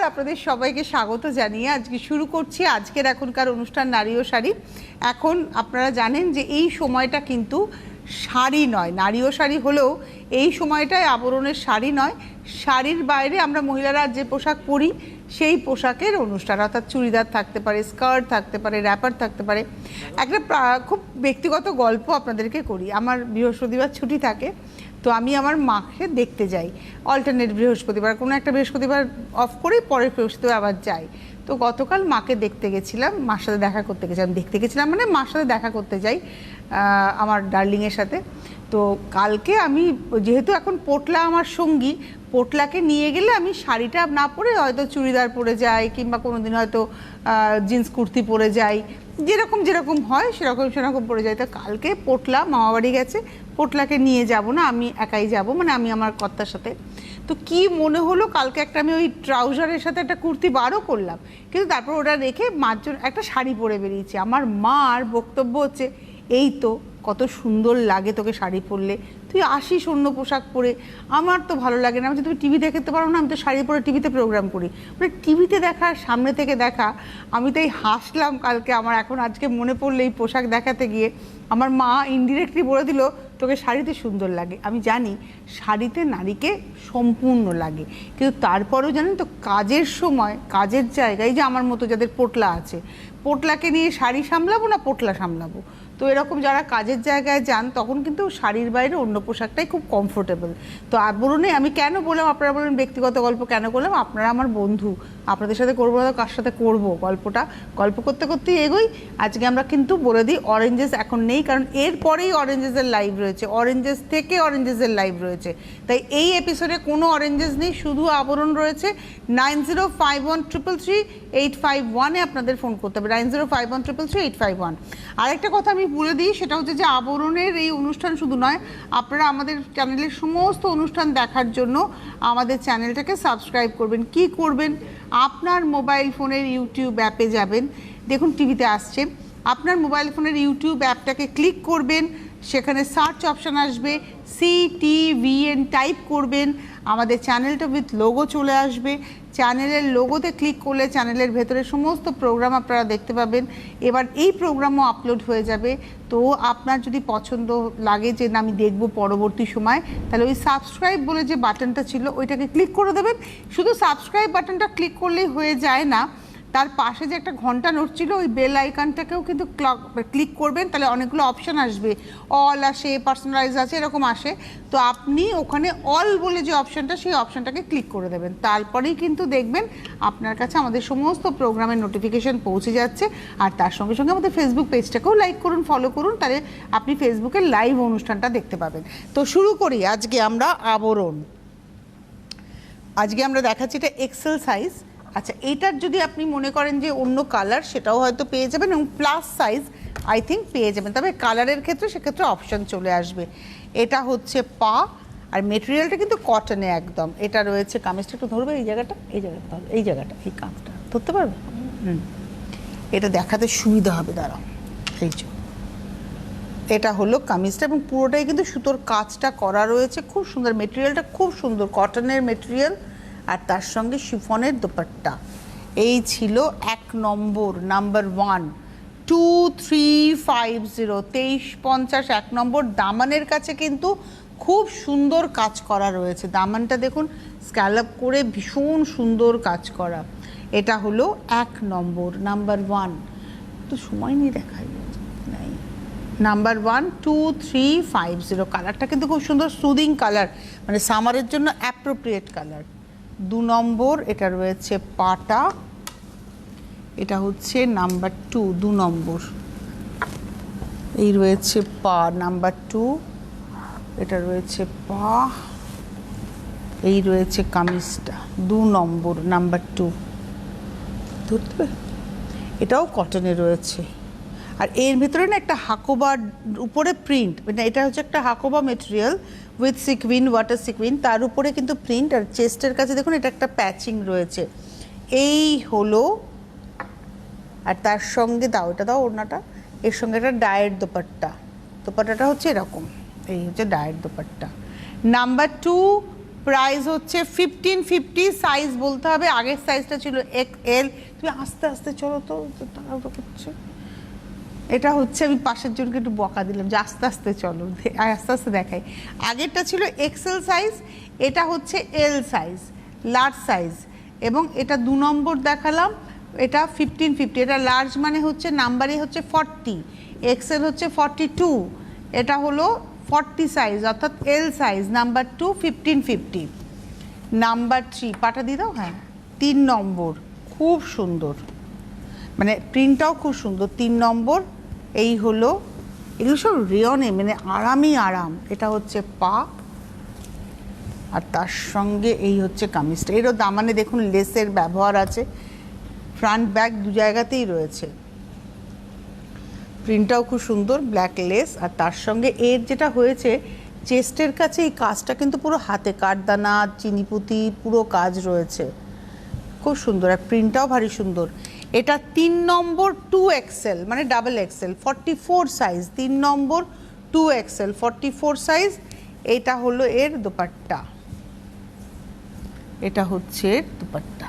আপনাদের সবাইকে স্বাগত জানিয়ে আজকে শুরু করছি আজকের এখনকার অনুষ্ঠান নারী ও শাড়ি। এখন আপনারা জানেন যে এই সময়টা কিন্তু শাড়ি নয়, নারী ও শাড়ি হলেও এই সময়টায় আবরণের শাড়ি নয়, শাড়ির বাইরে আমরা মহিলারা যে পোশাক পরি সেই পোশাকের অনুষ্ঠান, অর্থাৎ চুড়িদার থাকতে পারে, স্কার্ট থাকতে পারে, র্যাপার থাকতে পারে। একটা খুব ব্যক্তিগত গল্প আপনাদেরকে করি। আমার বৃহস্পতিবার ছুটি থাকে, তো আমি আমার মাকে দেখতে যাই অল্টারনেট বৃহস্পতিবার, কোনো একটা বৃহস্পতিবার অফ করে পরের বৃহস্পতিবার আবার যাই। তো গতকাল মাকে দেখতে গেছিলাম, মার সাথে দেখা করতে গেছিলাম, দেখতে গেছিলাম মানে মার সাথে দেখা করতে যাই আমার ডার্লিংয়ের সাথে। তো কালকে আমি যেহেতু এখন পোটলা আমার সঙ্গী, পোটলাকে নিয়ে গেলে আমি শাড়িটা না পরে হয়তো চুড়িদার পরে যাই, কিংবা কোনো দিন হয়তো জিন্স কুর্তি পরে যাই, যেরকম হয় সেরকম পরে যাই। তো কালকে পোটলা মামাবাড়ি গেছে, পোটলাকে নিয়ে যাব না, আমি একাই যাব, মানে আমি আমার কর্তার সাথে। তো কি মনে হলো, কালকে একটা আমি ওই ট্রাউজারের সাথে একটা কুর্তি বারও করলাম, কিন্তু তারপর ওটা রেখে মার জন্য একটা শাড়ি পরে বেরিয়েছি। আমার মার বক্তব্য হচ্ছে, এই তো কত সুন্দর লাগে তোকে শাড়ি পরলে, তুই আসিস অন্য পোশাক পরে, আমার তো ভালো লাগে না। আমি তুমি টিভি দেখতে পারো না, আমি তো শাড়ি পরে টিভিতে প্রোগ্রাম করি। মানে টিভিতে দেখা, সামনে থেকে দেখা, আমি তাই হাসলাম কালকে। আমার এখন আজকে মনে পড়লে এই পোশাক দেখাতে গিয়ে আমার মা ইনডিরেক্টলি বলে দিল, তোকে শাড়িতে সুন্দর লাগে। আমি জানি শাড়িতে নারীকে সম্পূর্ণ লাগে, কিন্তু তারপরেও জানেন তো কাজের সময়, কাজের জায়গায় যে আমার মতো যাদের পোটলা আছে, পোটলাকে নিয়ে শাড়ি সামলাবো না পোটলা সামলাবো, তো এরকম যারা কাজের জায়গায় যান তখন কিন্তু শাড়ির বাইরে অন্য পোশাকটাই খুব কমফোর্টেবল। তো আবরণে আমি কেন বললাম, আপনারা বলেন ব্যক্তিগত গল্প কেন করলাম, আপনারা আমার বন্ধু, আপনাদের সাথে করবো না কার সাথে করবো গল্পটা, গল্প করতে করতেই এগোই। আজকে আমরা কিন্তু বলে দিই অরেঞ্জেস এখন নেই, কারণ এরপরেই অরেঞ্জেসের লাইভ রয়েছে, অরেঞ্জেস থেকে অরেঞ্জেসের লাইভ রয়েছে, তাই এই এপিসোডে কোনো অরেঞ্জেস নেই, শুধু আবরণ রয়েছে। 9051333851 আপনাদের ফোন করতে হবে, 9051333851। আরেকটা কথা আমি বলে দিই, সেটা হচ্ছে যে আবরণের এই অনুষ্ঠান শুধু নয়, আপনারা আমাদের চ্যানেলের সমস্ত অনুষ্ঠান দেখার জন্য আমাদের চ্যানেলটাকে সাবস্ক্রাইব করবেন। কি করবেন, আপনার মোবাইল ফোনের ইউটিউব অ্যাপে যাবেন, দেখুন টিভিতে আসছে, আপনার মোবাইল ফোনের ইউটিউব অ্যাপটাকে ক্লিক করবেন, সেখানে সার্চ অপশান আসবে, CTVN টাইপ করবেন, আমাদের চ্যানেলটা উইথ লোগো চলে আসবে, চ্যানেলের লোগোতে ক্লিক করলে চ্যানেলের ভেতরে সমস্ত প্রোগ্রাম আপনারা দেখতে পাবেন। এবার এই প্রোগ্রামও আপলোড হয়ে যাবে। তো আপনার যদি পছন্দ লাগে যে না আমি দেখব পরবর্তী সময়, তাহলে ওই সাবস্ক্রাইব বলে যে বাটনটা ছিল ওইটাকে ক্লিক করে দেবেন। শুধু সাবস্ক্রাইব বাটনটা ক্লিক করলেই হয়ে যায় না, তার পাশে যে একটা ঘন্টা নড়ছিল ওই বেল আইকনটাকেও কিন্তু ক্লিক করবেন, তাহলে অনেকগুলো অপশান আসবে, অল আসে, পার্সোনালাইজ আছে, এরকম আসে। তো আপনি ওখানে অল বলে যে অপশানটা, সেই অপশানটাকে ক্লিক করে দেবেন, তারপরেই কিন্তু দেখবেন আপনার কাছে আমাদের সমস্ত প্রোগ্রামের নোটিফিকেশান পৌঁছে যাচ্ছে। আর তার সঙ্গে সঙ্গে আমাদের ফেসবুক পেজটাকেও লাইক করুন, ফলো করুন, তাহলে আপনি ফেসবুকের লাইভ অনুষ্ঠানটা দেখতে পাবেন। তো শুরু করি আজকে আমরা আবরণ। আজকে আমরা দেখাচ্ছি এটা এক্সেল সাইজ। আচ্ছা, এটার যদি আপনি মনে করেন যে অন্য কালার, সেটাও হয়তো পেয়ে যাবেন, এবং প্লাস সাইজ আই থিঙ্ক পেয়ে যাবেন, তবে কালারের ক্ষেত্রে সেক্ষেত্রে অপশান চলে আসবে। এটা হচ্ছে পা, আর মেটেরিয়ালটা কিন্তু কটনে একদম। এটা রয়েছে, কামিজটা একটু ধরবে, এই জায়গাটা এই কাঁধটা ধরতে পারবে, এটা দেখাতে সুবিধা হবে, দাঁড়াও, এই যে এটা হলো কামিজটা, এবং পুরোটাই কিন্তু সুতোর কাজটা করা রয়েছে, খুব সুন্দর মেটেরিয়ালটা, খুব সুন্দর কটনের মেটেরিয়াল, আর তার সঙ্গে শিফনের দোপাট্টা। এই ছিল এক নম্বর, নাম্বার 1, 2350 2350 এক নম্বর। দামানের কাছে কিন্তু খুব সুন্দর কাজ করা রয়েছে, দামানটা দেখুন স্ক্যালপ করে ভীষণ সুন্দর কাজ করা। এটা হলো এক নম্বর, নাম্বার 1, তো সময় নিয়ে দেখাই নাই, নাম্বার 1 2350। কালারটা কিন্তু খুব সুন্দর, সুদিং কালার, মানে সামারের জন্য অ্যাপ্রোপ্রিয়েট কালার। 2 নম্বর, এটা রয়েছে পাটা, এটা হচ্ছে নাম্বার 2, 2 নম্বর। এই রয়েছে পা, নাম্বার 2, এটা রয়েছে পা, এই রয়েছে কামিজটা, 2 নম্বর, নাম্বার 2। ধরতে পারে, এটাও কটনে রয়েছে, আর এর ভিতরে না একটা হাকোবার উপরে প্রিন্ট, মানে এটা হচ্ছে একটা Hakoba material with sequin, water sequin, তার উপরে কিন্তু প্রিন্ট, আর চেস্টের কাছে দেখুন এটা একটা প্যাচিং রয়েছে। এই হলো, আর তার সঙ্গে দাও, এটা দাও ওড়নাটা, এর সঙ্গে একটা ডায়ের দোপাট্টা, দোপাট্টাটা হচ্ছে এরকম, এই হচ্ছে ডায়ের দোপাট্টা। নাম্বার 2 প্রাইস হচ্ছে 1550, সাইজ বলতে হবে, আগের সাইজটা ছিল XL। তুমি আস্তে আস্তে চলো তো, তাড়াহুড়ো করছে। এটা হচ্ছে, আমি পাশের জনকে একটু বকা দিলাম যে আস্তে আস্তে চলো, আস্তে আস্তে দেখাই। আগেরটা ছিল XL সাইজ, এটা হচ্ছে L সাইজ, লার্জ সাইজ, এবং এটা 2 নম্বর দেখালাম, এটা 1550। এটা লার্জ মানে হচ্ছে নাম্বারই হচ্ছে 40, XL হচ্ছে 42, এটা হলো 40 সাইজ অর্থাৎ L সাইজ, নাম্বার 2 1550। নাম্বার 3 পাটা দিয়ে দাও, হ্যাঁ 3 নম্বর, খুব সুন্দর, মানে প্রিন্টটাও খুব সুন্দর। 3 নম্বর, এই হলো, এগুলো সব রেয়নে, মানে আরামই আরাম। এটা হচ্ছে পা, আর তার সঙ্গে এই হচ্ছে কামিজটা। এরও দামানে দেখুন লেসের ব্যবহার আছে, ফ্রন্ট ব্যাক 2 জায়গাতেই রয়েছে। প্রিন্টটাও খুব সুন্দর, ব্ল্যাক লেস, আর তার সঙ্গে এর যেটা হয়েছে চেস্টের কাছে এই কাজটা কিন্তু পুরো হাতে কাঠদানা, চিনিপুতি পুরো কাজ রয়েছে, খুব সুন্দর, আর প্রিন্টটাও ভারী সুন্দর। এটা 3 নম্বর 2XL, মানে ডাবল XL, 44 সাইজ, 3 নম্বর 2XL 44 সাইজ। এটা হলো এর দোপাট্টা, এটা হচ্ছে এর দোপাট্টা,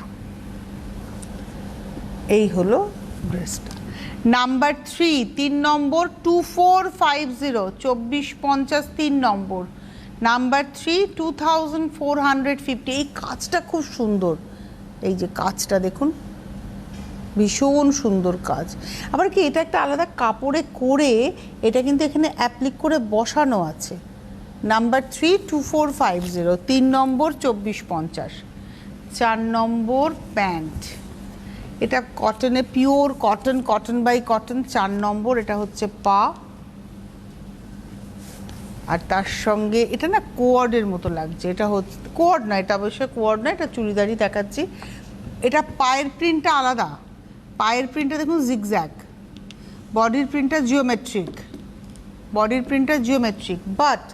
এই হলো ড্রেসটা। নাম্বার 3, 3 নম্বর 2450, 2450, 3 নম্বর, নাম্বার 3 2450। এই কাজটা খুব সুন্দর, এই যে কাজটা দেখুন, ভীষণ সুন্দর কাজ। আবার কি এটা একটা আলাদা কাপড়ে করে এটা কিন্তু এখানে অ্যাপ্লিক করে বসানো আছে। নাম্বার 3 2450, 3 নম্বর 2450। 4 নম্বর প্যান্ট, এটা কটনে, pure cotton, cotton by cotton, 4 নম্বর। এটা হচ্ছে পা, আর তার সঙ্গে এটা না কোয়ার্ডের মতো লাগছে, এটা হচ্ছে কোয়ার্ড না, এটা অবশ্যই কোয়ার্ড না, এটা চুড়িদারই দেখাচ্ছি। এটা পায়ের প্রিন্টটা আলাদা, পায়ের প্রিন্টটা দেখুন জিগজ্যাগ, বডির প্রিন্টটা জিওমেট্রিক, বডির প্রিন্টটা জিওমেট্রিক, বাট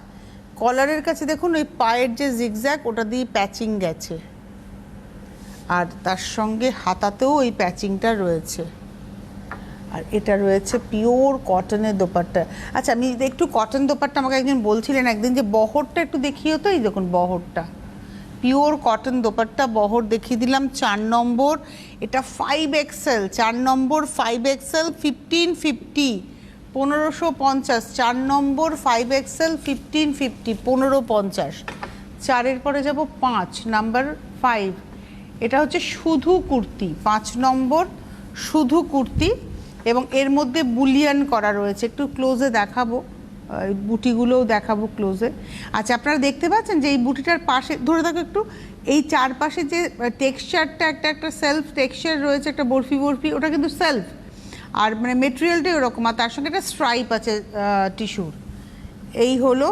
কলারের কাছে দেখুন ওই পায়ের যে জিগজ্যাগ ওটা দিয়ে প্যাচিং গেছে, আর তার সঙ্গে হাতাতেও ওই প্যাচিংটা রয়েছে, আর এটা রয়েছে পিওর কটনের দোপাট্টা। আচ্ছা, আমি একটু কটন দোপাট্টা, আমাকে একদিন বলছিলেন একদিন যে বহরটা একটু দেখিও তো, এই দেখুন বহরটা, পিওর কটন দোপাট্টা, বহর দেখিয়ে দিলাম। 4 নম্বর, এটা 5XL, 4 নম্বর 5XL 1550, 1550, 4 নম্বর 5XL 1550, 1550। 4-এর পরে যাব 5 নাম্বার 5, এটা হচ্ছে শুধু কুর্তি, 5 নম্বর শুধু কুর্তি, এবং এর মধ্যে বুলিয়ান করা রয়েছে, একটু ক্লোজে দেখাবো, বুটিগুলোও দেখাবো ক্লোজে। আচ্ছা, আপনারা দেখতে পাচ্ছেন যে এই বুটিটার পাশে ধরে থাকো একটু, এই চারপাশে যে টেক্সচারটা, একটা সেলফ টেক্সচার রয়েছে, একটা বরফি বরফি, ওটা কিন্তু সেলফ, আর মানে মেটেরিয়ালটাই ওরকম, আর তার সঙ্গে একটা স্ট্রাইপ আছে টিস্যুর। এই হলো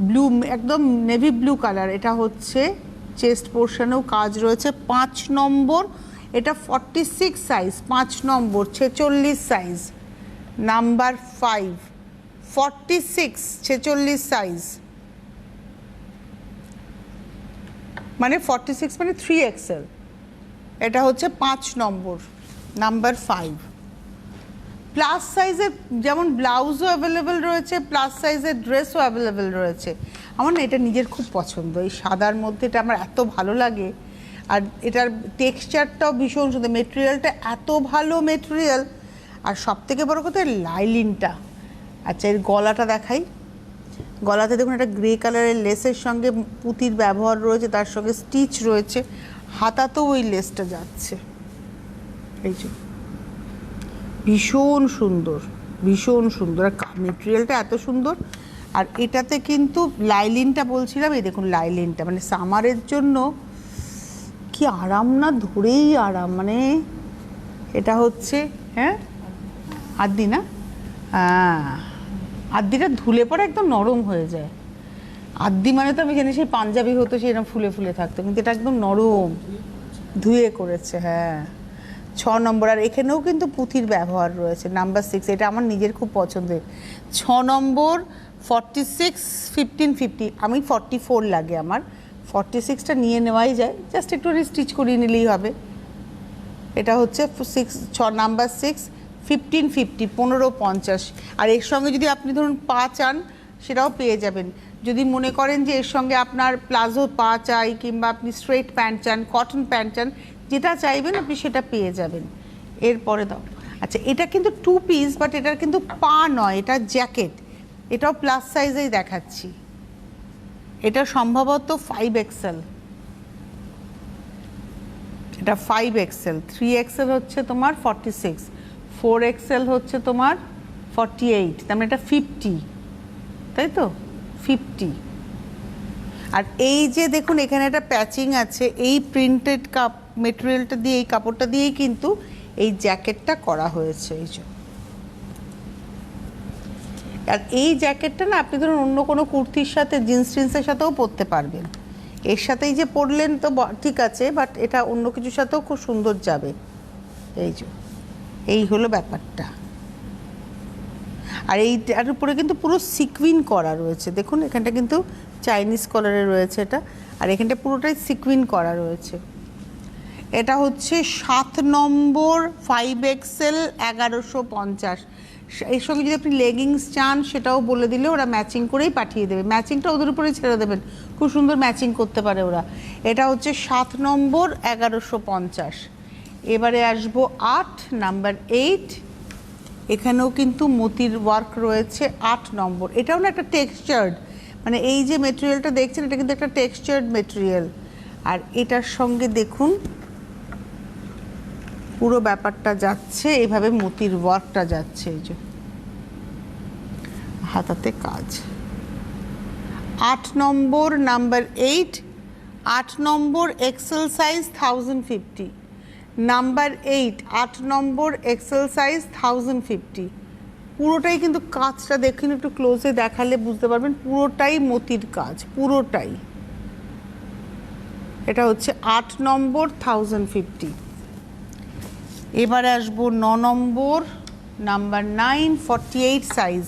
ব্লু, একদম নেভি ব্লু কালার, এটা হচ্ছে চেস্ট পোর্শনেও কাজ রয়েছে। 5 নম্বর, এটা 46 সাইজ, 5 নম্বর 46 সাইজ, নাম্বার 5 46 46 সাইজ, মানে 46 মানে 3XL। এটা হচ্ছে 5 নম্বর, নাম্বার 5। প্লাস সাইজের যেমন ব্লাউজও অ্যাভেলেবেল রয়েছে, প্লাস সাইজের ড্রেসও অ্যাভেলেবেল রয়েছে। আমার না এটা নিজের খুব পছন্দ, এই সাদার মধ্যে এটা আমার এত ভালো লাগে, আর এটার টেক্সচারটাও ভীষণ সুন্দর, মেটেরিয়ালটা এত ভালো মেটেরিয়াল, আর সবথেকে বড় কথা লাইলিনটা। আচ্ছা, এর গলাটা দেখাই, গলাতে দেখুন একটা গ্রে কালারের লেসের সঙ্গে পুঁতির ব্যবহার রয়েছে, তার সঙ্গে স্টিচ রয়েছে, হাতাতেও ওই লেসটা যাচ্ছে, এই যে ভীষণ সুন্দর, ভীষণ সুন্দর, আর মেটেরিয়ালটা এত সুন্দর। আর এটাতে কিন্তু লাইলিনটা বলছিলাম, এই দেখুন লাইলিনটা, মানে সামারের জন্য কি আরাম না, ধরেই আরাম, মানে এটা হচ্ছে, হ্যাঁ আদি না, আদিটা ধুলে পরে একদম নরম হয়ে যায়। আদি মানে তো আমি জানি সেই পাঞ্জাবি হতো, সেই এরকম ফুলে ফুলে থাকতো, কিন্তু এটা একদম নরম, ধুয়ে করেছে। হ্যাঁ, 6 নম্বর, আর এখানেও কিন্তু পুঁথির ব্যবহার রয়েছে। নাম্বার 6, এটা আমার নিজের খুব পছন্দের। 6 নম্বর 46 1550, আমি 44 লাগে আমার, 46টা নিয়ে নেওয়াই যায়, জাস্ট একটু রিস্টিচ করিয়ে নিলেই হবে। এটা হচ্ছে 6 নাম্বার 6 1550, 1550। আর এর সঙ্গে যদি আপনি ধরুন পা চান সেটাও পেয়ে যাবেন। যদি মনে করেন যে এর সঙ্গে আপনার প্লাজো পা চাই কিংবা আপনি স্ট্রেট প্যান্ট চান, কটন প্যান্ট চান, যেটা চাইবেন আপনি সেটা পেয়ে যাবেন। এরপরে দাও, আচ্ছা এটা কিন্তু 2 পিস, বাট এটার কিন্তু পা নয়, এটা জ্যাকেট, এটাও প্লাস সাইজেই দেখাচ্ছি। এটা সম্ভবত 5XL, এটা 5XL, 3XL হচ্ছে তোমার 46, 4XL হচ্ছে তোমার 48, তার মানে এটা 50, তাই তো 50। আর এই যে দেখুন এখানে একটা প্যাচিং আছে, এই প্রিন্টেড মেটেরিয়ালটা দিয়ে, এই কাপড়টা দিয়েই কিন্তু এই জ্যাকেটটা করা হয়েছে। এই যে, আর এই জ্যাকেটটা না আপনি ধরুন অন্য কোনো কুর্তির সাথে, জিন্স টিন্সের সাথেও পরতে পারবেন। এর সাথেই যে পরলেন তো ঠিক আছে, বাট এটা অন্য কিছুর সাথেও খুব সুন্দর যাবে। এই যে, এই হলো ব্যাপারটা। আর এইটার উপরে কিন্তু পুরো সিকুইন করা রয়েছে, দেখুন এখানটা কিন্তু চাইনিজ কলারে রয়েছে এটা, আর এখানটা পুরোটাই সিকুইন করা রয়েছে। এটা হচ্ছে 7 নম্বর 5XL 1150। এর সঙ্গে যদি আপনি লেগিংস চান সেটাও বলে দিলে ওরা ম্যাচিং করেই পাঠিয়ে দেবে, ম্যাচিংটা ওদের উপরেই ছেড়ে দেবেন, খুব সুন্দর ম্যাচিং করতে পারে ওরা। এটা হচ্ছে 7 নম্বর 1150। এবারে আসবো 8 নাম্বার 8, এখানেও কিন্তু মতির ওয়ার্ক রয়েছে 8 নম্বর। এটাও না একটা টেক্সচার্ড, মানে এই যে মেটেরিয়ালটা দেখছেন এটা কিন্তু একটা টেক্সচার্ড মেটেরিয়াল। আর এটার সঙ্গে দেখুন পুরো ব্যাপারটা যাচ্ছে এইভাবে, মতির ওয়ার্কটা যাচ্ছে, এই যে হাতাতে কাজ। 8 নম্বর নাম্বার 8, 8 নম্বর XL সাইজ 1050, নাম্বার 8 8 নম্বর XL সাইজ 1050। পুরোটাই কিন্তু কাজটা দেখুন, একটু ক্লোজে দেখালে বুঝতে পারবেন পুরোটাই মতির কাজ, পুরোটাই। এটা হচ্ছে 8 নম্বর 1050। এবারে আসবো 9 নম্বর নাম্বার 9 48 সাইজ,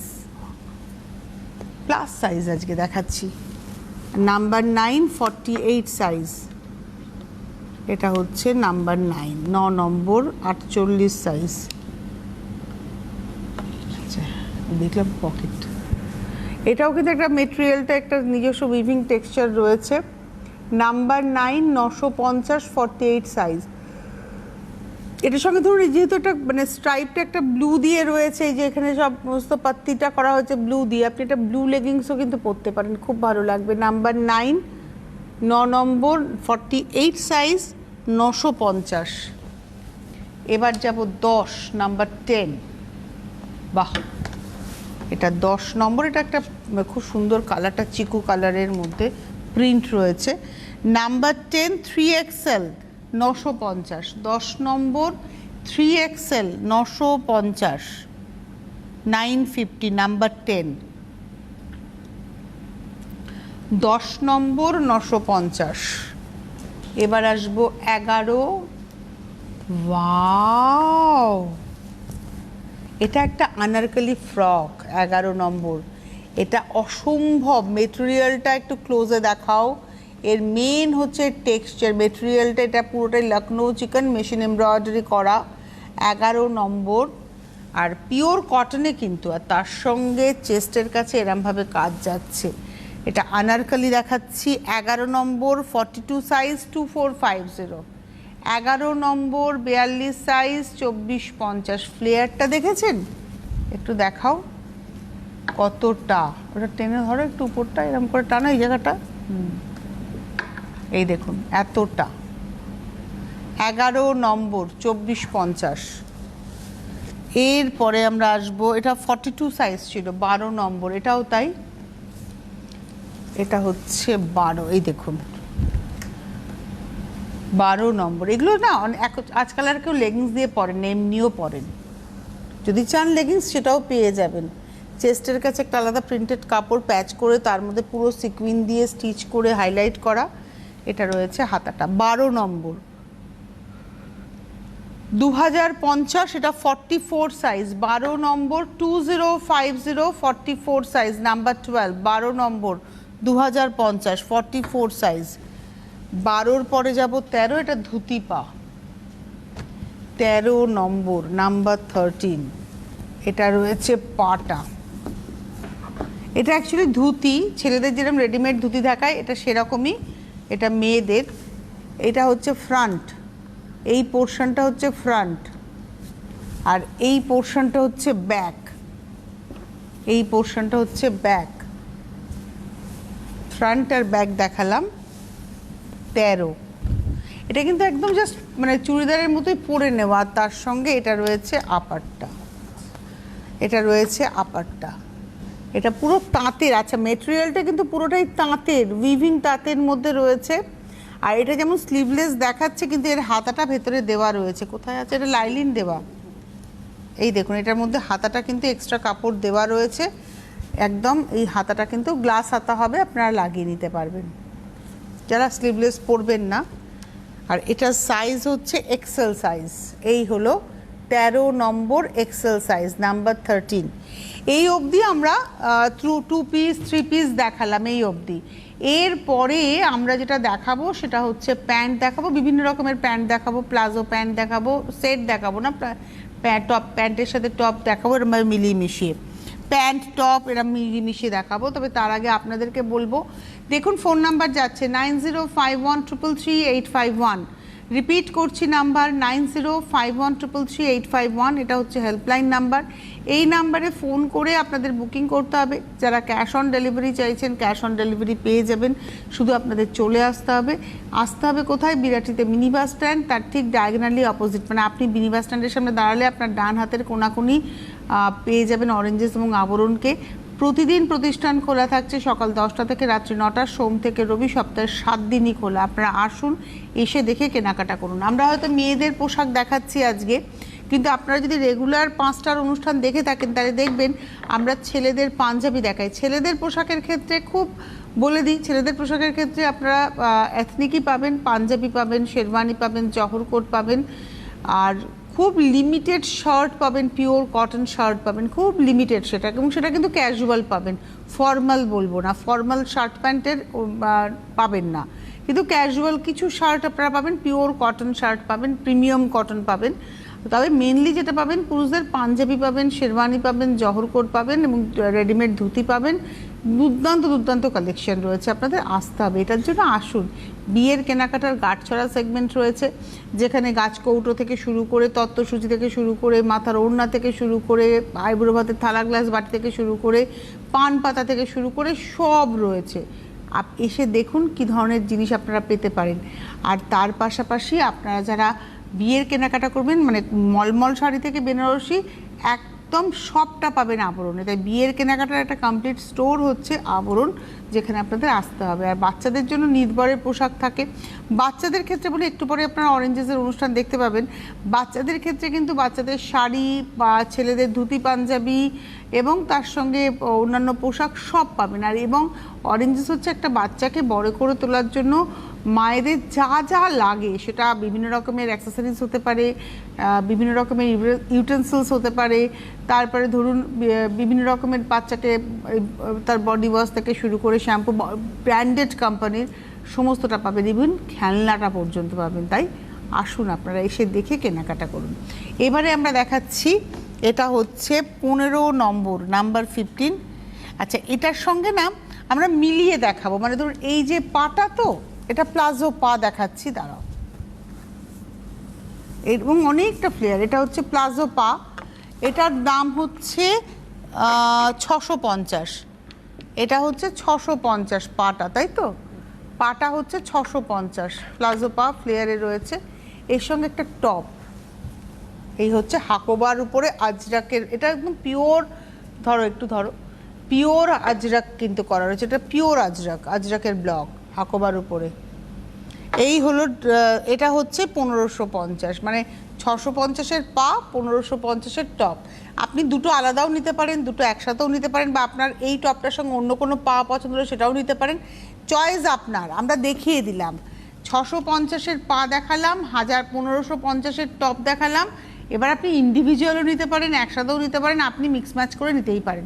প্লাস সাইজ আজকে দেখাচ্ছি, নাম্বার 9 48 সাইজ। এটা হচ্ছে নাম্বার 9, 9 নম্বর 48 সাইজ। আচ্ছা দেখলাম পকেট, এটাও কিন্তু একটা মেটেরিয়ালটা একটা নিজস্ব উইভিং টেক্সচার রয়েছে। Number 9 950 48 size. এটার সঙ্গে ধরুন যেহেতু একটা মানে স্ট্রাইপটা একটা ব্লু দিয়ে রয়েছে, এই যে এখানে সমস্ত পাত্তিটা করা হয়েছে ব্লু দিয়ে, আপনি এটা ব্লু লেগিংসও কিন্তু পরতে পারেন, খুব ভালো লাগবে। নাম্বার 9 9 নম্বর 48 সাইজ 950। এবার যাব 10 নাম্বার 10, বাহ এটা 10 নম্বর, এটা একটা খুব সুন্দর কালারটা চিকু কালারের মধ্যে প্রিন্ট রয়েছে। নাম্বার 10 3XL 950, 10 নম্বর 3XL 950, 950 নাম্বার 10, 10 নম্বর 950। এবার আসবো 11, ওয়াও এটা একটা আনারকলি ফ্রক 11 নম্বর। এটা অসম্ভব, মেটেরিয়ালটা একটু ক্লোজে দেখাও। এর মেন হচ্ছে টেক্সচার, মেটেরিয়ালটা এটা পুরোটাই লখনৌ চিকন মেশিন এমব্রয়ডারি করা, 11 নম্বর, আর পিওর কটনে কিন্তু, আর তার সঙ্গে চেস্টের কাছে এরমভাবে কাজ যাচ্ছে। এটা আনারকলি দেখাচ্ছি, 11 নম্বর 42 সাইজ 2450, 11 নম্বর 42 সাইজ 2450। ফ্লেয়ারটা দেখেছেন, একটু দেখাও কতটা, ওটা টেনে ধরো একটু উপরটা, এরকম করে টানো এই জায়গাটা, এই দেখুন এতটা, 11 নম্বর 2450। এরপরে আমরা আসবো, এটা 42 সাইজ ছিল, 12 নম্বর, এটাও তাই, এটা হচ্ছে 12, এই দেখুন 12 নম্বর। এগুলো না আজকাল আর কেউ লেগিংস দিয়ে পরেন না, এমনিও পরেন, যদি চান লেগিংস সেটাও পেয়ে যাবেন। চেস্টের কাছে একটা আলাদা প্রিন্টেড কাপড় প্যাচ করে তার মধ্যে পুরো সিকুইন দিয়ে স্টিচ করে হাইলাইট করা, এটা রয়েছে হাতাটা, 12 নম্বর 2050, এটা 44 সাইজ, 12 নম্বর 2050 44 সাইজ, নাম্বার 12, 12 নম্বর 2050 44 সাইজ। 12-র পরে যাব 13, এটা ধুতি পা, 13 নম্বর নাম্বার 13, এটা রয়েছে পাটা। এটা অ্যাকচুয়ালি ধুতি, ছেলেদের যেরকম রেডিমেড ধুতি দেখায় এটা সেরকমই, এটা মেয়েদের। এটা হচ্ছে ফ্রন্ট, এই পোর্শনটা হচ্ছে ফ্রন্ট, আর এই পোর্শনটা হচ্ছে ব্যাক, এই পোর্শনটা হচ্ছে ব্যাক। ফ্রন্ট আর ব্যাক দেখালাম 13। এটা কিন্তু একদম জাস্ট মানে চুড়িদারের মতোই পরে নেওয়া, তার সঙ্গে এটা রয়েছে আপারটা, এটা রয়েছে আপারটা। এটা পুরো তাঁতের, আচ্ছা মেটেরিয়ালটা কিন্তু পুরোটাই তাঁতের, উইভিং তাঁতের মধ্যে রয়েছে। আর এটা যেমন স্লিভলেস দেখাচ্ছে কিন্তু এর হাতাটা ভেতরে দেওয়া রয়েছে। কোথায় আছে? এটা লাইলিন দেওয়া, এই দেখুন এটার মধ্যে হাতাটা কিন্তু এক্সট্রা কাপড় দেওয়া রয়েছে একদম। এই হাতাটা কিন্তু গ্লাস হাতা হবে, আপনারা লাগিয়ে নিতে পারবেন যারা স্লিভলেস পরবেন না। আর এটার সাইজ হচ্ছে এক্সেল সাইজ, এই হলো 13 নম্বর এক্সেল সাইজ, নাম্বার 13। এই অবধি আমরা 2 পিস 3 পিস দেখালাম এই অবধি। এরপরে আমরা যেটা দেখাবো সেটা হচ্ছে প্যান্ট দেখাবো, বিভিন্ন রকমের প্যান্ট দেখাবো, প্লাজো প্যান্ট দেখাবো, সেট দেখাবো না, টপ প্যান্টের সাথে টপ দেখাবো, এরকম মিলিয়ে মিশিয়ে প্যান্ট টপ এরা মিলিয়ে মিশিয়ে দেখাবো। তবে তার আগে আপনাদেরকে বলবো, দেখুন ফোন নাম্বার যাচ্ছে 9051333851। রিপিট করছি নাম্বার 9051333851, এটা হচ্ছে হেল্পলাইন নাম্বার। এই নাম্বারে ফোন করে আপনাদের বুকিং করতে হবে। যারা ক্যাশ অন ডেলিভারি চাইছেন ক্যাশ অন ডেলিভারি পেয়ে যাবেন, শুধু আপনাদের চলে আসতে হবে। আসতে হবে কোথায়? বিরাটিতে মিনি বাস স্ট্যান্ড, তার ঠিক ডায়াগোনালি অপোজিট, মানে আপনি মিনি বাস স্ট্যান্ডের সামনে দাঁড়ালে আপনার ডান হাতের কোনাকুনি পেয়ে যাবেন অরেঞ্জেস এবং আবরণকে। প্রতিদিন প্রতিষ্ঠান খোলা থাকছে সকাল 10টা থেকে রাত্রি 9টা, সোম থেকে রবি, সপ্তাহে 7 দিনই খোলা। আপনারা আসুন, এসে দেখে কেনাকাটা করুন। আমরা হয়তো মেয়েদের পোশাক দেখাচ্ছি আজকে, কিন্তু আপনারা যদি রেগুলার 5টার অনুষ্ঠান দেখে থাকেন তাহলে দেখবেন আমরা ছেলেদের পাঞ্জাবি দেখাই। ছেলেদের পোশাকের ক্ষেত্রে খুব বলে দিই, ছেলেদের পোশাকের ক্ষেত্রে আপনারা এথনিকই পাবেন, পাঞ্জাবি পাবেন, শেরওয়ানি পাবেন, জহর কোট পাবেন, আর খুব লিমিটেড শার্ট পাবেন, পিওর কটন শার্ট পাবেন, খুব লিমিটেড সেটা, এবং সেটা কিন্তু ক্যাজুয়াল পাবেন, ফর্মাল বলবো না, ফর্মাল শার্ট প্যান্টের পাবেন না, কিন্তু ক্যাজুয়াল কিছু শার্ট আপনারা পাবেন, পিওর কটন শার্ট পাবেন, প্রিমিয়াম কটন পাবেন। তবে মেনলি যেটা পাবেন, পুরুষদের পাঞ্জাবি পাবেন, শেরওয়ানি পাবেন, জহর কোট পাবেন এবং রেডিমেড ধুতি পাবেন। দুর্দান্ত দুর্দান্ত কালেকশন রয়েছে, আপনাদের আসতে হবে। এটার জন্য আসুন। বিয়ের কেনাকাটার গাঁটছড়া সেগমেন্ট রয়েছে, যেখানে গাছ কৌটো থেকে শুরু করে, তত্ত্বসূচি থেকে শুরু করে, মাথার ওড়না থেকে শুরু করে, আইবুড়ো ভাতের থালা গ্লাস বাটি থেকে শুরু করে, পান পাতা থেকে শুরু করে সব রয়েছে। এসে দেখুন কি ধরনের জিনিস আপনারা পেতে পারেন। আর তার পাশাপাশি আপনারা যারা বিয়ের কেনাকাটা করবেন, মানে মলমল শাড়ি থেকে বেনারসি একদম সবটা পাবেন আবরণে। তাই বিয়ের কেনাকাটার একটা কমপ্লিট স্টোর হচ্ছে আবরণ, যেখানে আপনাদের আসতে হবে। আর বাচ্চাদের জন্য নির্ভরের পোশাক থাকে। বাচ্চাদের ক্ষেত্রে বলে একটু পরে আপনারা অরেঞ্জেসের অনুষ্ঠান দেখতে পাবেন। বাচ্চাদের ক্ষেত্রে কিন্তু বাচ্চাদের শাড়ি বা ছেলেদের ধুতি পাঞ্জাবি এবং তার সঙ্গে অন্যান্য পোশাক সব পাবেন। আর এবং অরেঞ্জেস হচ্ছে একটা বাচ্চাকে বড় করে তোলার জন্য মায়েদের যা যা লাগে, সেটা বিভিন্ন রকমের অ্যাক্সেসরিজ হতে পারে, বিভিন্ন রকমের ইউটেন্সিলস হতে পারে, তারপরে ধরুন বিভিন্ন রকমের বাচ্চাকে তার বডি ওয়াশ থেকে শুরু করে শ্যাম্পু, ব্র্যান্ডেড কোম্পানির সমস্তটা পাবেন, ইভেন খেলনাটা পর্যন্ত পাবেন। তাই আসুন, আপনারা এসে দেখে কেনাকাটা করুন। এবারে আমরা দেখাচ্ছি, এটা হচ্ছে 15 নম্বর, নাম্বার 15। আচ্ছা, এটার সঙ্গে না আমরা মিলিয়ে দেখাবো, মানে ধরুন এই যে পাটা, তো এটা প্লাজো পা দেখাচ্ছি, দাঁড়াও, এবং অনেকটা ফ্লেয়ার। এটা হচ্ছে প্লাজো পা, এটার দাম হচ্ছে 650। এটা হচ্ছে 650 পাটা, তাই তো? পাটা হচ্ছে 650, প্লাজো পা ফ্লেয়ারে রয়েছে। এর সঙ্গে একটা টপ, এই হচ্ছে হাকোবার উপরে আজরাকের, এটা একদম পিওর, ধরো একটু ধরো, পিওর আজরাক কিন্তু করা রয়েছে, এটা পিওর আজরাক, আজরাকের ব্লক হাকোবার উপরে। এই হলো, এটা হচ্ছে 1550, মানে 650-এর পা, 1550-এর টপ। আপনি দুটো আলাদাও নিতে পারেন, দুটো একসাথেও নিতে পারেন, বা আপনার এই টপটার সঙ্গে অন্য কোনো পা পছন্দ হলে সেটাও নিতে পারেন, চয়েস আপনার। আমরা দেখিয়ে দিলাম 650-এর পা দেখালাম, 1550-এর টপ দেখালাম। এবার আপনি ইন্ডিভিজুয়ালও নিতে পারেন, একসাথেও নিতে পারেন, আপনি মিক্স ম্যাচ করে নিতেই পারেন।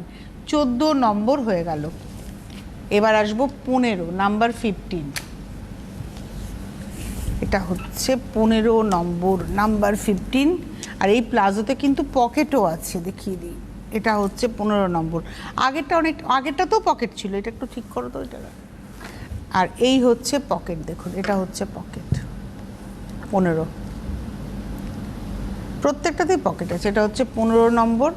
14 নম্বর হয়ে গেল। এবার আসবো 15, নাম্বার 15। এটা হচ্ছে 15 নম্বর, নাম্বার 15। আর এই প্লাজোতে কিন্তু পকেটও আছে, দেখিয়ে দিই, এটা হচ্ছে 15 নম্বর। আগেরটা তো পকেট ছিল, এটা একটু ঠিক করো তো এটা। আর এই হচ্ছে পকেট, দেখুন এটা হচ্ছে পকেট 15, প্রত্যেকটাতেই পকেট আছে। এটা হচ্ছে 15 নম্বর।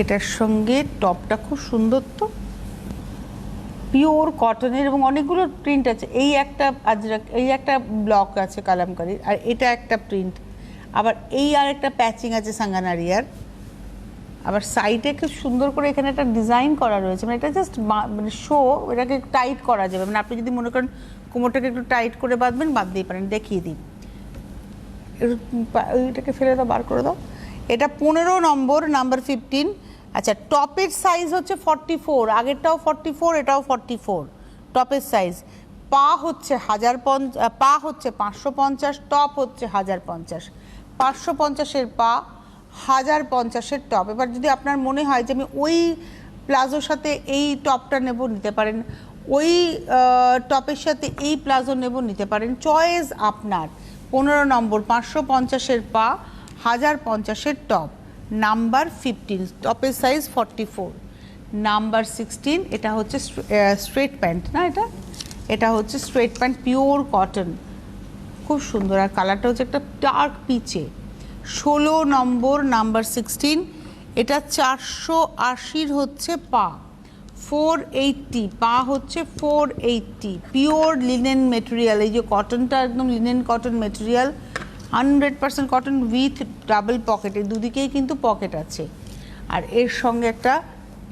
এটার সঙ্গে টপটা খুব সুন্দর, তো পিওর কটনের এবং অনেকগুলো প্রিন্ট আছে। এই একটা আজরাক, এই একটা ব্লক আছে কালামকারীর, আর এটা একটা প্রিন্ট, আবার এই আর একটা প্যাচিং আছে সাঙ্গানারিয়ার, আবার সাইডে খুব সুন্দর করে এখানে একটা ডিজাইন করা রয়েছে। মানে এটা জাস্ট মানে শো, এটাকে টাইট করা যাবে। মানে আপনি যদি মনে করেন কোমরটাকে একটু টাইট করে বাঁধবেন, বাঁধ দিয়ে পারেন। দেখিয়ে দিই, এটাকে ফেলে দাও, বার করে দাও। এটা 15 নম্বর, নাম্বার 15। আচ্ছা, টপের সাইজ হচ্ছে 44, আগেরটাও 44, এটাও 44 টপের সাইজ। পা হচ্ছে 550, টপ হচ্ছে 1050, 550-এর পা, 1050-এর টপ। এবার যদি আপনার মনে হয় যে আমি ওই প্লাজোর সাথে এই টপটা নেব, নিতে পারেন। ওই টপের সাথে এই প্লাজো নেব, নিতে পারেন, চয়েস আপনার। 15 নম্বর, 550-এর পা, 1050-এর টপ, নাম্বার 15, টপের সাইজ 44। নাম্বার 16, এটা হচ্ছে স্ট্রেট প্যান্ট না, এটা হচ্ছে স্ট্রেট প্যান্ট, পিওর কটন, খুব সুন্দর। আর কালারটা হচ্ছে একটা ডার্ক পিচে। 16 নম্বর, নাম্বার 16। এটা 480 হচ্ছে পা, 480 পা হচ্ছে 480, পিওর লিনেন মেটেরিয়াল। এই যে কটনটা একদম linen cotton material, 100% cotton with double pocket, এই দুদিকেই কিন্তু পকেট আছে। আর এর সঙ্গে একটা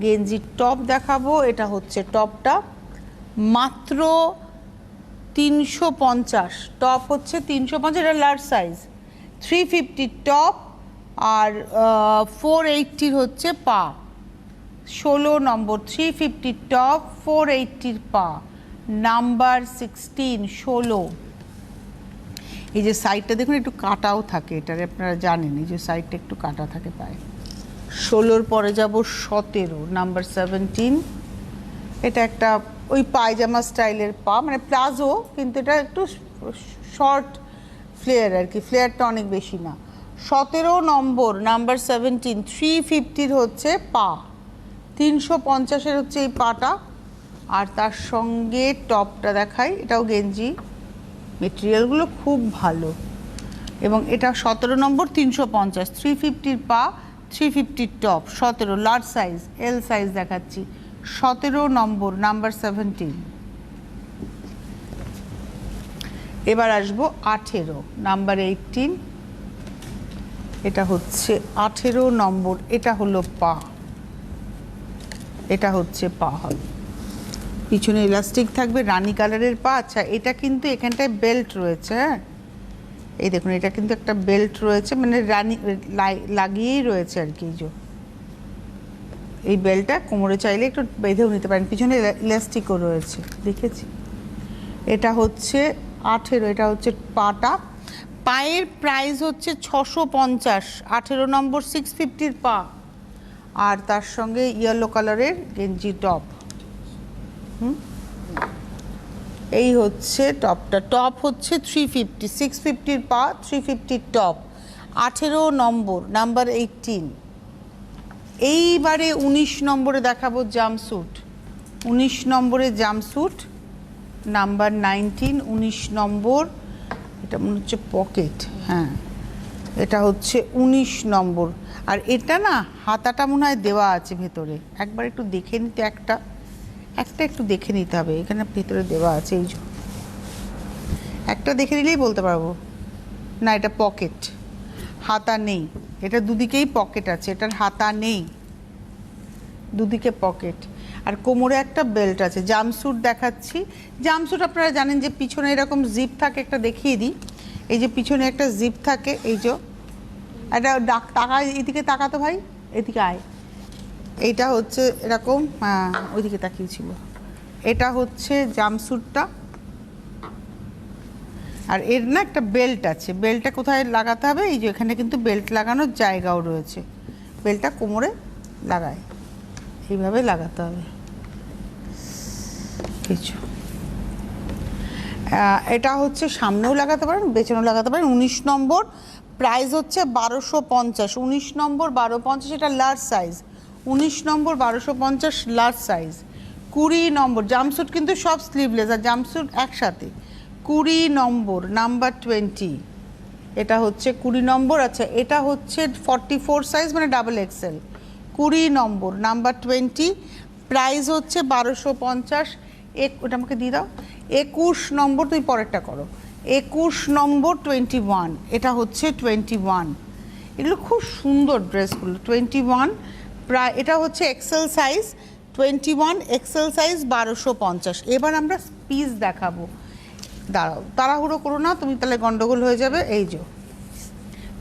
গেঞ্জি টপ দেখাবো। এটা হচ্ছে টপটা মাত্র 350, টপ হচ্ছে 350, এটা লার্জ সাইজ। 350 টপ আর 480 হচ্ছে পা। 16 নম্বর, 350 টপ, 480 পা, নাম্বার 16, 16। এই যে সাইডটা দেখুন একটু কাটাও থাকে, এটারে আপনারা জানেন, এই যে সাইডটা একটু কাটা থাকে পায়ে। 16-র পরে যাব 17, নাম্বার 17। এটা একটা ওই পায়জামা স্টাইলের পা, মানে প্লাজো, কিন্তু এটা একটু শর্ট ফ্লেয়ার আর কি, ফ্লেয়ারটা অনেক বেশি না। 17 নম্বর, নাম্বার 17, 350-র হচ্ছে পা, 350-এর হচ্ছে এই পাটা। আর তার সঙ্গে টপটা দেখাই, এটাও গেঞ্জি, মেটেরিয়ালগুলো খুব ভালো। এবং এটা 17 নম্বর, 350, 350-র পা, 350-র top, 17 large size, L size দেখাচ্ছি। 17 নম্বর, নাম্বার 17। এবার আসবো 18, নাম্বার 18। এটা হচ্ছে 18 নম্বর, এটা হলো পা, এটা হচ্ছে পা হবে, পিছনে ইলাস্টিক থাকবে, রানী কালারের পা। আচ্ছা, এটা কিন্তু এখানটায় বেল্ট রয়েছে, হ্যাঁ এই দেখুন, এটা কিন্তু একটা বেল্ট রয়েছে, মানে রানী লাগিয়েই রয়েছে আর কি। এই বেল্টটা কোমরে চাইলে একটু বেঁধেও নিতে পারেন, পিছনে ইলাস্টিকও রয়েছে, দেখেছি। এটা হচ্ছে 18, এটা হচ্ছে পাটা। পায়ের প্রাইস হচ্ছে 650, 18 নম্বর, 650-র পা। আর তার সঙ্গে ইয়েলো কালারের গেঞ্জি টপ। এই হচ্ছে টপটা, টপ হচ্ছে 350, 650-র পা, 350-র টপ, 18 নম্বর, নাম্বার 18। এইবারে 19 নম্বরে দেখাবো জাম্পস্যুট। 19 নম্বরে জাম্পস্যুট, নাম্বার 19, 19 নম্বর। এটা মনে হচ্ছে পকেট, হ্যাঁ এটা হচ্ছে 19 নম্বর। আর এটা না হাতাটা মনে হয় দেওয়া আছে ভেতরে, একবার একটু দেখে নিতে, একটা একটু দেখে নিতে হবে, এখানে ভেতরে দেওয়া আছে, এই যে একটা দেখে নিলেই বলতে পারবো। না, এটা পকেট, হাতা নেই, এটা দুদিকেই পকেট আছে, এটার হাতা নেই, দুদিকে পকেট। আর কোমরে একটা বেল্ট আছে। জাম্পস্যুট দেখাচ্ছি। জাম্পস্যুট আপনারা জানেন যে পিছনে এরকম জিপ থাকে, একটা দেখিয়ে দিই। এই যে পিছনে একটা জিপ থাকে, এই যে এটা তাকা, এদিকে তাকাতো ভাই, এদিকে আয়। এইটা হচ্ছে এরকম, হ্যাঁ ওইদিকে তাকিয়েছিল। এটা হচ্ছে জাম্পস্যুটটা। আর এর না একটা বেল্ট আছে, বেল্টটা কোথায় লাগাতে হবে, এই যে এখানে কিন্তু বেল্ট লাগানোর জায়গাও রয়েছে, বেল্টটা কোমরে লাগায়, এইভাবে লাগাতে হবে কিছু। এটা হচ্ছে সামনেও লাগাতে পারেন, পেছনেও লাগাতে পারেন। 19 নম্বর, প্রাইস হচ্ছে 1250, 19 নম্বর 1250, এটা লার্জ সাইজ, 19 নম্বর 1250 লার্জ সাইজ। 20 নম্বর জাম্পস্যুট, কিন্তু সব স্লিভলেস আর জাম্পস্যুট একসাথে। 20 নম্বর নাম্বার 20, এটা হচ্ছে 20 নম্বর। আচ্ছা, এটা হচ্ছে 44 সাইজ, মানে ডাবল এক্সেল। 20 নম্বর নাম্বার 20, প্রাইস হচ্ছে 1250। ওটা আমাকে দিয়ে দাও। 21 নম্বর, তুমি পরেরটা করো। 21 নম্বর 21, এটা হচ্ছে 21। এগুলো খুব সুন্দর ড্রেসগুলো। 21 প্রায়, এটা হচ্ছে এক্সেল সাইজ। 21 XL size 1250। এবার আমরা পিস দেখাবো। দাঁড়াও, তাড়াহুড়ো করো না তুমি, তাহলে গন্ডগোল হয়ে যাবে। এই যে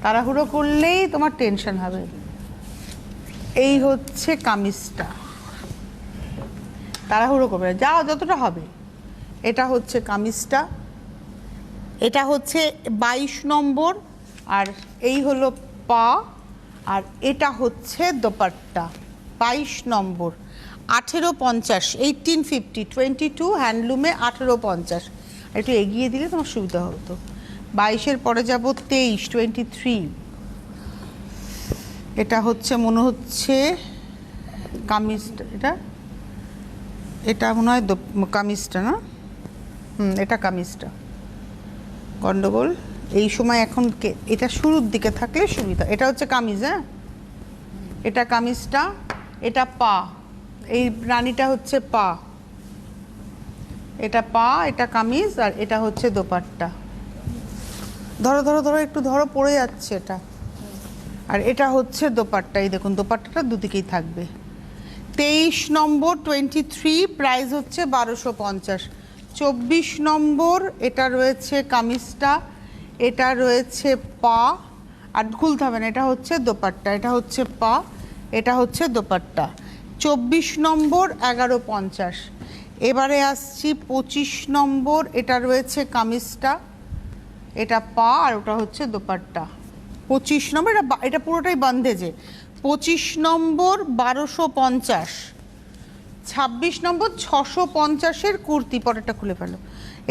তাড়াহুড়ো করলেই তোমার টেনশন হবে। এই হচ্ছে কামিজটা, তাড়াহুড়ো করবে না, যাও যতটা হবে। এটা হচ্ছে কামিজটা, এটা হচ্ছে 22 নম্বর, আর এই হলো পা, আর এটা হচ্ছে দোপাট্টা। 22 নম্বর 1850, 1850, 22 হ্যান্ডলুমে 1850। একটু এগিয়ে দিলে তোমার সুবিধা হতো। 22-এর পরে যাব 23, 23। এটা হচ্ছে মনে হচ্ছে কামিজটা, এটা মনে হয় কামিজটা না? এটা কামিজটা। গন্ডগোল এই সময় এখন এটা শুরুর দিকে থাকলে সুবিধা। এটা হচ্ছে কামিজ, হ্যাঁ, এটা কামিজটা। এটা পা, এই রানীটা হচ্ছে পা, এটা পা, এটা কামিজ, আর এটা হচ্ছে দোপাট্টা। ধরো ধরো ধরো, একটু ধরো, পড়ে যাচ্ছে এটা। আর এটা হচ্ছে দোপাট্টা, এই দেখুন দোপাট্টাটা দুদিকেই থাকবে। 23 নম্বর 23, প্রাইস হচ্ছে 1250। 24 নম্বর, এটা রয়েছে কামিজটা, এটা রয়েছে পা, আর খুলতে হবে না, এটা হচ্ছে দোপাট্টা, এটা হচ্ছে পা, এটা হচ্ছে দোপাট্টা। 24 নম্বর 1150। এবারে আসছি 25 নম্বর, এটা রয়েছে কামিজটা, এটা পা, আর ওটা হচ্ছে দোপাট্টা। 25 নম্বর, এটা পুরোটাই বন্ধেজে। 25 নম্বর 1250। 26 নম্বর 650-এর কুর্তি, পরেরটা খুলে ফেলো।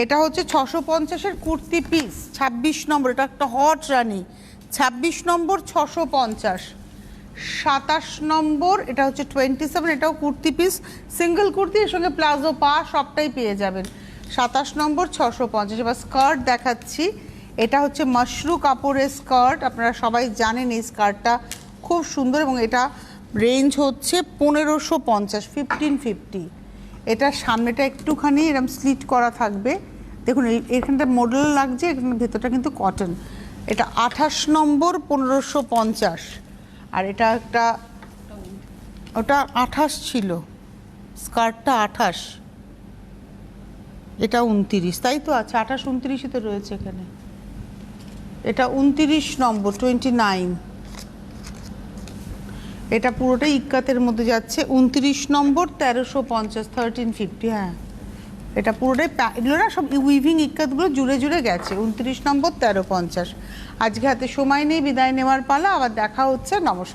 এটা হচ্ছে 650-এর কুর্তি পিস। 26 নম্বর, এটা একটা হট রানি। 26 নম্বর 650। 27 নম্বর, এটা হচ্ছে 27, এটাও কুর্তি পিস, সিঙ্গেল কুর্তি, এর সঙ্গে প্লাজো পা সবটাই পেয়ে যাবেন। 27 নম্বর 650। এবার স্কার্ট দেখাচ্ছি। এটা হচ্ছে মাশরু কাপড়ের স্কার্ট, আপনারা সবাই জানেন এই স্কার্টটা খুব সুন্দর, এবং এটা রেঞ্জ হচ্ছে 1550, 1550। এটার সামনেটা একটুখানি এরকম স্লিট করা থাকবে, দেখুন এখানটা মডেল লাগছে, এখানে ভেতরটা কিন্তু কটন। এটা 28 নম্বর 1550। আর এটা একটা, ওটা 28 ছিল, স্কার্টটা 28, এটা 29, তাই তো আছে, 28 29ই তো রয়েছে এখানে। এটা 29 নম্বর 29, এটা পুরোটাই ইক্কাতের মধ্যে যাচ্ছে। 29 নম্বর 1350, 1350, হ্যাঁ, এটা পুরোটাই, এগুলো না সব উইভিং ইক্কাতগুলো জুড়ে জুড়ে গেছে। 29 নম্বর 1350। আজকে হাতে সময় নেই, বিদায় নেওয়ার পালা, আবার দেখা হচ্ছে, নমস্কার।